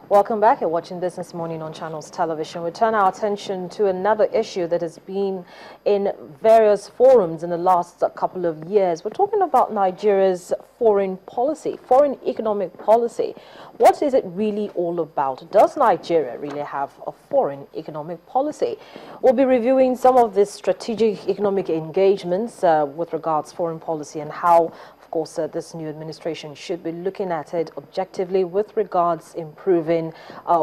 Welcome back. You're watching Business Morning on Channels Television. We turn our attention to another issue that has been in various forums in the last couple of years. We're talking about Nigeria's foreign policy, foreign economic policy. What is it really all about? Does Nigeria really have a foreign economic policy? We'll be reviewing some of the strategic economic engagements with regards to foreign policy and how of course, this new administration should be looking at it objectively with regards improving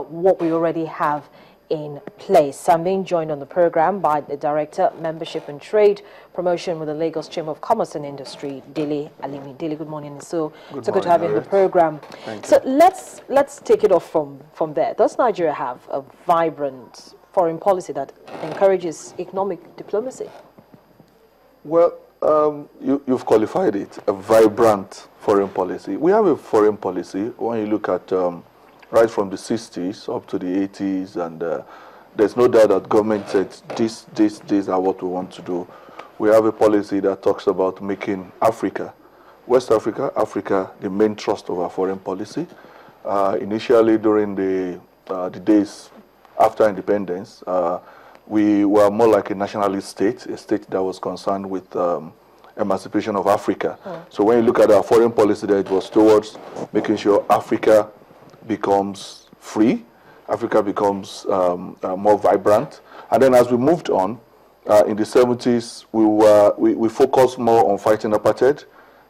what we already have in place. I'm being joined on the program by the Director, Membership and Trade Promotion with the Lagos Chamber of Commerce and Industry, Dele Alimi. Dele, good morning. It's so good to have you in the program. So let's take it off from there. Does Nigeria have a vibrant foreign policy that encourages economic diplomacy? Well, you've qualified it, a vibrant foreign policy. We have a foreign policy when you look at right from the 60s up to the 80s, and there's no doubt that government said these are what we want to do. We have a policy that talks about making Africa, West Africa, Africa, the main thrust of our foreign policy. Initially during the days after independence, we were more like a nationalist state, a state that was concerned with emancipation of Africa. So when you look at our foreign policy there, it was towards making sure Africa becomes free, Africa becomes more vibrant. And then as we moved on, in the 70s, we focused more on fighting apartheid,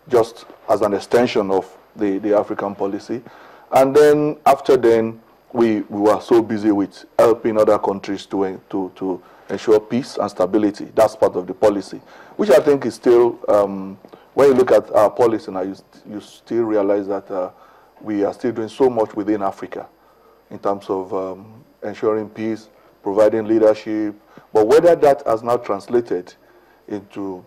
just as an extension of the African policy. And then after then, we were so busy with helping other countries to ensure peace and stability. That's part of the policy, which I think is still, when you look at our policy now, you still realize that we are still doing so much within Africa in terms of ensuring peace, providing leadership. But whether that has now translated into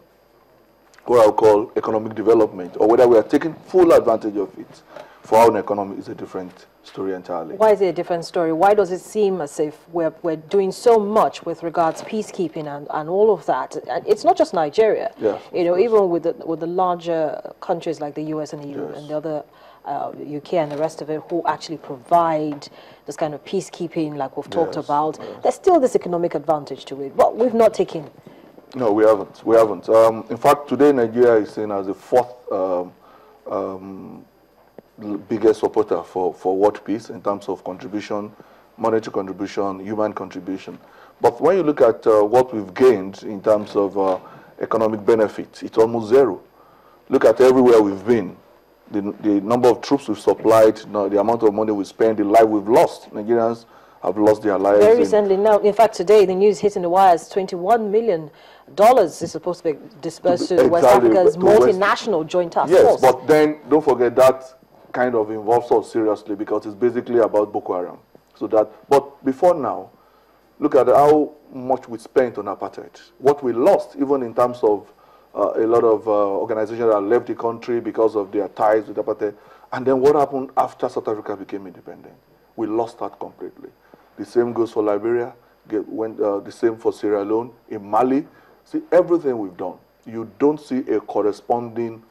what I'll call economic development, or whether we are taking full advantage of it for our own economy, is a different story entirely. Why is it a different story? Why does it seem as if we're doing so much with regards to peacekeeping and all of that? And it's not just Nigeria. Yes, you know, even with the larger countries like the US and the EU and the other UK and the rest of it, who actually provide this kind of peacekeeping like we've talked about, there's still this economic advantage to it, but we've not taken. No, we haven't. We haven't. In fact, today Nigeria is seen as the fourth biggest supporter for world peace in terms of contribution, monetary contribution, human contribution. But when you look at what we've gained in terms of economic benefit, it's almost zero. Look at everywhere we've been. The number of troops we've supplied, the amount of money we spend, the life we've lost. Nigerians have lost their lives. Very recently now, in fact today, the news hitting the wires, $21 million is supposed to be dispersed to West Africa's multinational joint task force. Yes, but then don't forget that kind of involves us seriously because it's basically about Boko Haram. So that, but before now, look at how much we spent on apartheid. What we lost, even in terms of a lot of organizations that left the country because of their ties with apartheid. And then what happened after South Africa became independent? We lost that completely. The same goes for Liberia, the same for Sierra Leone, in Mali. See, everything we've done, you don't see a corresponding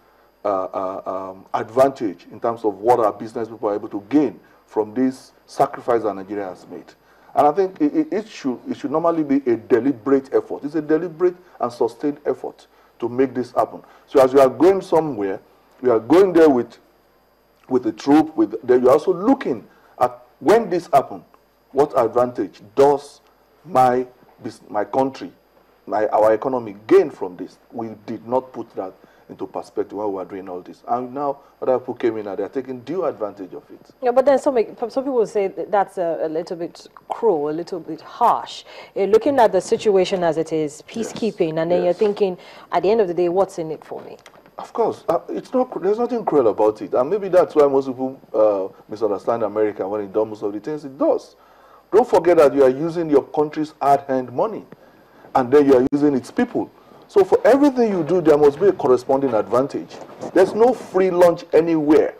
advantage in terms of what our business people are able to gain from this sacrifice that Nigeria has made. And I think it should normally be a deliberate effort. It's a deliberate and sustained effort to make this happen. So as you are going somewhere, you are going there with a troop, you're also looking at when this happens, what advantage does my country, our economy gain from this? We did not put that into perspective while we were doing all this. And now other people came in and they're taking due advantage of it. Yeah, but then some people will say that's a little bit cruel, a little bit harsh. You're looking at the situation as it is, peacekeeping, and then you're thinking, at the end of the day, what's in it for me? Of course. There's nothing cruel about it. And maybe that's why most people misunderstand America when it does most of the things it does. Don't forget that you are using your country's hard-earned money, and then you are using its people. So for everything you do, there must be a corresponding advantage. There's no free lunch anywhere.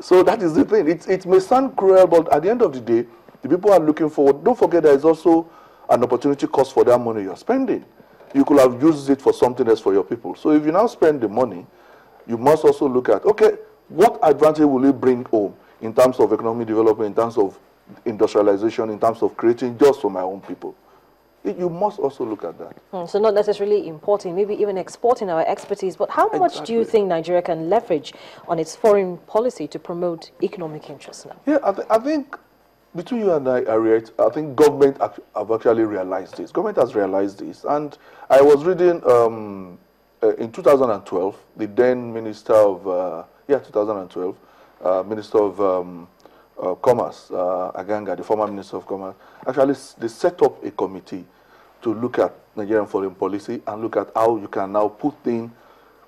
So that is the thing. It may sound cruel, but at the end of the day, the people are looking forward. Don't forget there is also an opportunity cost for that money you're spending. You could have used it for something else for your people. So if you now spend the money, you must also look at, okay, what advantage will it bring home in terms of economic development, in terms of industrialization, in terms of creating jobs for my own people. You must also look at that. So not necessarily importing, maybe even exporting our expertise, but how much do you think Nigeria can leverage on its foreign policy to promote economic interests now? Yeah, I think between you and I think government have actually realized this. Government has realized this. And I was reading in 2012, the then Minister of, 2012, Minister of Commerce, Aganga, the former Minister of Commerce, actually they set up a committee to look at Nigerian foreign policy and look at how you can now put in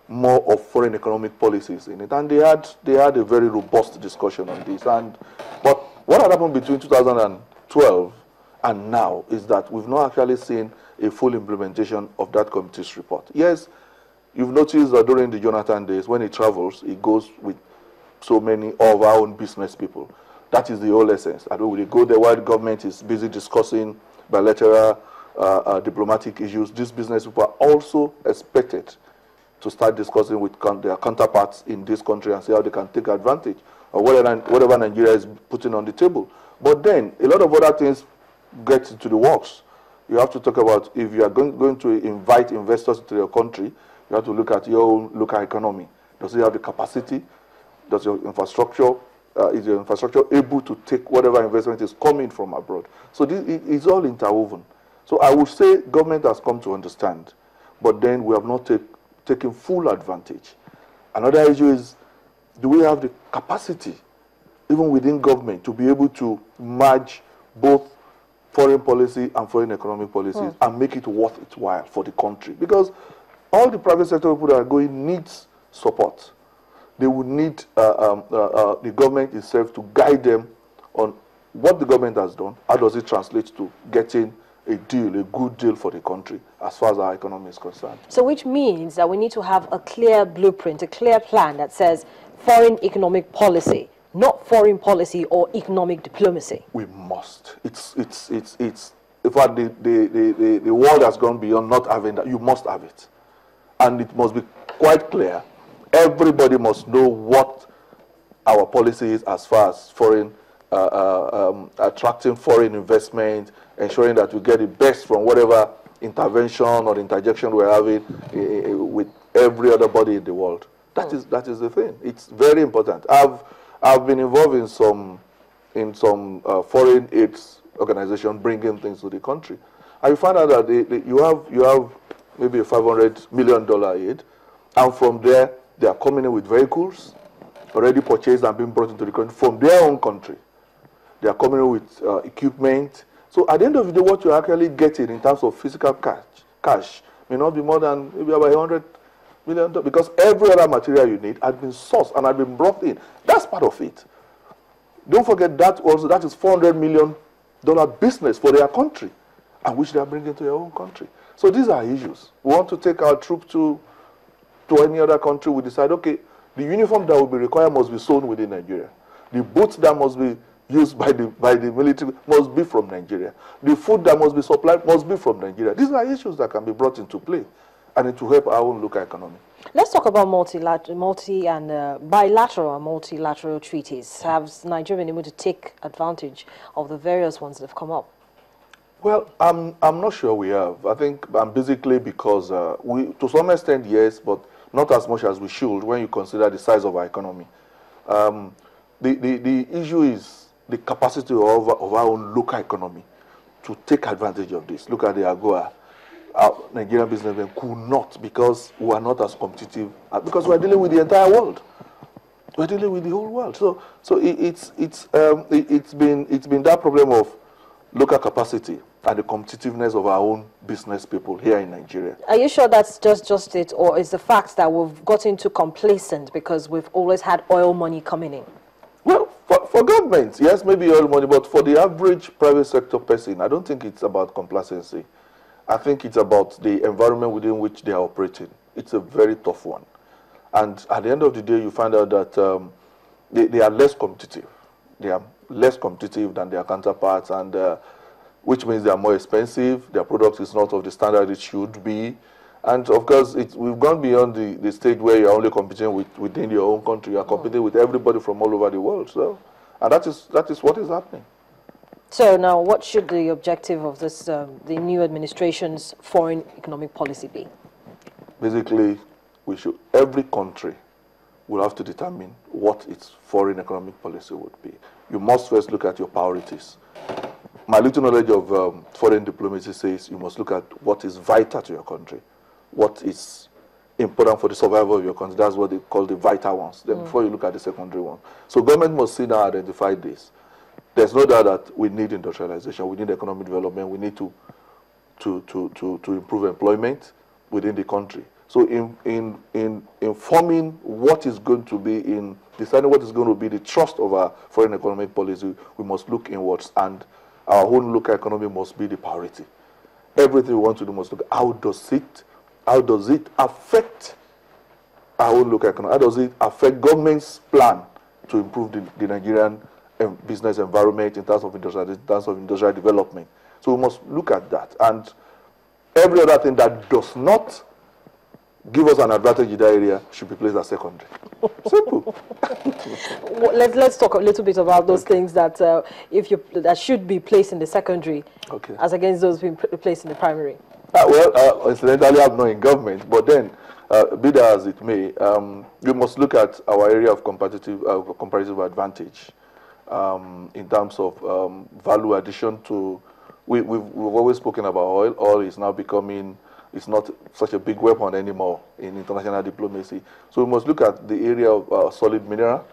more of foreign economic policies in it. And they had a very robust discussion on this. But what had happened between 2012 and now is that we've not actually seen a full implementation of that committee's report. Yes, you've noticed that during the Jonathan days, when he travels, he goes with so many of our own business people. That is the whole essence. I mean, when they go there while the government is busy discussing bilateral diplomatic issues, these business people are also expected to start discussing with their counterparts in this country and see how they can take advantage of whatever Nigeria is putting on the table. But then, a lot of other things get into the works. You have to talk about, if you are going to invite investors into your country, you have to look at your own local economy. Does it have the capacity? Does your infrastructure, is your infrastructure able to take whatever investment is coming from abroad? So this is all interwoven. So I would say government has come to understand, but then we have not taken full advantage. Another issue is, do we have the capacity, even within government, to be able to merge both foreign policy and foreign economic policies and make it worth its while for the country? Because all the private sector people that are going needs support. They would need the government itself to guide them on what the government has done, how does it translate to getting a deal, a good deal for the country as far as our economy is concerned. So which means that we need to have a clear blueprint, a clear plan that says foreign economic policy, not foreign policy or economic diplomacy. We must. It's in fact, the world has gone beyond not having that. You must have it. And it must be quite clear. Everybody must know what our policy is as far as foreign, attracting foreign investment, ensuring that we get the best from whatever intervention or interjection we're having with every other body in the world. That is the thing. It's very important. I've been involved in some foreign aid organization bringing things to the country, and you find out that you have maybe a $500 million aid, and from there they are coming in with vehicles already purchased and being brought into the country from their own country. They are coming in with equipment. So at the end of the day, what you're actually getting in terms of physical cash may not be more than maybe about $100 million, because every other material you need had been sourced and had been brought in. That's part of it. Don't forget that also, that is $400 million business for their country, and which they are bringing to their own country. So these are issues. We want to take our troops to any other country. We decide, okay, the uniform that will be required must be sewn within Nigeria. The boots that must be used by the military must be from Nigeria. The food that must be supplied must be from Nigeria. These are issues that can be brought into play, and it will help our own local economy. Let's talk about bilateral and multilateral treaties. Has Nigeria been able to take advantage of the various ones that have come up? Well, I'm not sure we have. I think basically because we, to some extent, yes, but not as much as we should when you consider the size of our economy. The issue is the capacity of our own local economy to take advantage of this. Look at the AGOA. Our Nigerian businessmen could not, because we are not as competitive, because we are dealing with the entire world. We're dealing with the whole world. So it's been that problem of local capacity and the competitiveness of our own business people here in Nigeria. Are you sure that's just it, or is the fact that we've gotten too complacent because we've always had oil money coming in? Well, for governments, yes, maybe oil money, but for the average private sector person, I don't think it's about complacency. I think it's about the environment within which they are operating. It's a very tough one. And at the end of the day, you find out that they are less competitive. They are less competitive than their counterparts, and which means they are more expensive. Their product is not of the standard it should be. And of course, we've gone beyond the stage where you're only competing within your own country. You're competing with everybody from all over the world. So, and that is what is happening. So now, what should the objective of this, the new administration's foreign economic policy be? Basically, every country will have to determine what its foreign economic policy would be. You must first look at your priorities. My little knowledge of foreign diplomacy says you must look at what is vital to your country, what is important for the survival of your country. That's what they call the vital ones. Then before you look at the secondary one. So government must sit down and identify this. There's no doubt that we need industrialization, we need economic development, we need to improve employment within the country. So in forming what is going to be, in deciding what is going to be the thrust of our foreign economic policy, we must look inwards, and our own local economy must be the priority. Everything we want to do must look, how does it affect our own local economy? How does it affect government's plan to improve the Nigerian business environment in terms of industrial development? So we must look at that, and every other thing that does not give us an advantage in that area should be placed as secondary. Simple. Well, let's talk a little bit about those things that that should be placed in the secondary, as against those being placed in the primary. Incidentally, I'm not in government, but then, be that as it may, we must look at our area of comparative advantage in terms of value addition to. We've always spoken about oil. Oil is now becoming. It's not such a big weapon anymore in international diplomacy. So we must look at the area of solid mineral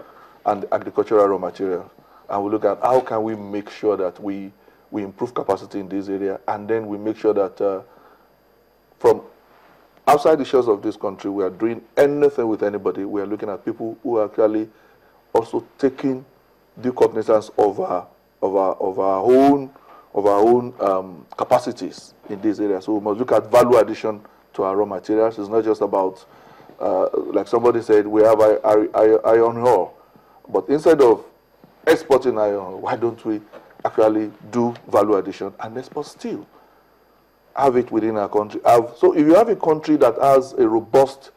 and agricultural raw material. And we look at how can we make sure that we improve capacity in this area, and then we make sure that from outside the shores of this country, we are doing anything with anybody. We are looking at people who are actually also taking due cognizance of our own capacities in this area. So we must look at value addition to our raw materials. It's not just about, like somebody said, we have iron ore. But instead of exporting iron ore, why don't we actually do value addition and export steel? Have it within our country. So if you have a country that has a robust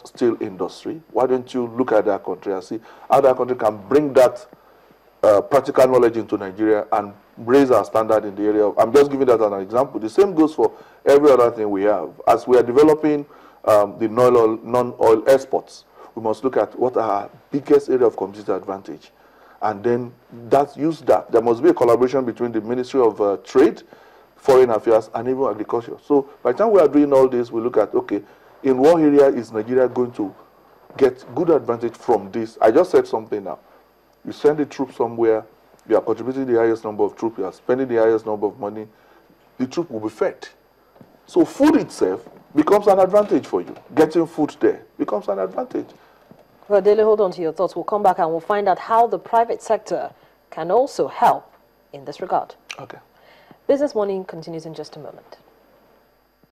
steel industry, why don't you look at that country and see how that country can bring that practical knowledge into Nigeria and raise our standard in the area of, I'm just giving that as an example. The same goes for every other thing we have. As we are developing the non-oil exports, we must look at what are our biggest area of competitive advantage. And then use that. There must be a collaboration between the Ministry of Trade, Foreign Affairs, and even Agriculture. So by the time we are doing all this, we look at, okay, in what area is Nigeria going to get good advantage from this? I just said something now. You send the troops somewhere, you are contributing the highest number of troops, you are spending the highest number of money, the troop will be fed. So food itself becomes an advantage for you. Getting food there becomes an advantage. Well, Dele, hold on to your thoughts. We'll come back and we'll find out how the private sector can also help in this regard. Okay. Business Morning continues in just a moment.